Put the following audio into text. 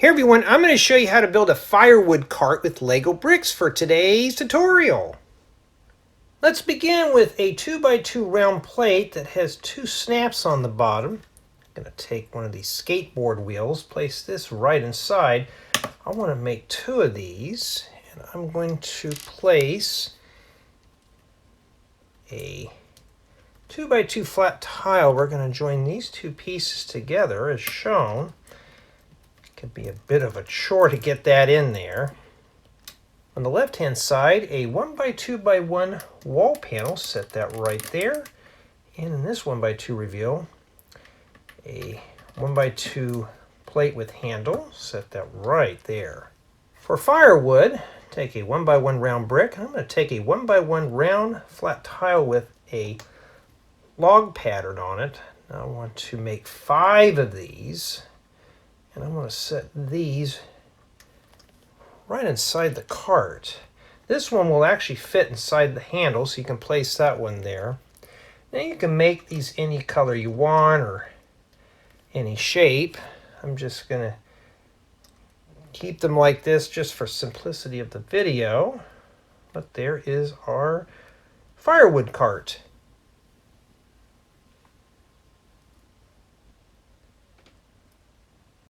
Hey everyone, I'm going to show you how to build a firewood cart with Lego bricks for today's tutorial. Let's begin with a 2x2 round plate that has two snaps on the bottom. I'm going to take one of these skateboard wheels, place this right inside. I want to make two of these, and I'm going to place a 2x2 flat tile. We're going to join these two pieces together as shown. Could be a bit of a chore to get that in there. On the left hand side, a 1x2x1 wall panel, set that right there. And in this 1x2 reveal, a 1x2 plate with handle, set that right there. For firewood, take a 1x1 round brick. I'm going to take a 1x1 round flat tile with a log pattern on it. Now I want to make 5 of these. And I'm going to set these right inside the cart. This one will actually fit inside the handle, so you can place that one there. Now you can make these any color you want or any shape. I'm just going to keep them like this just for simplicity of the video. But there is our firewood cart.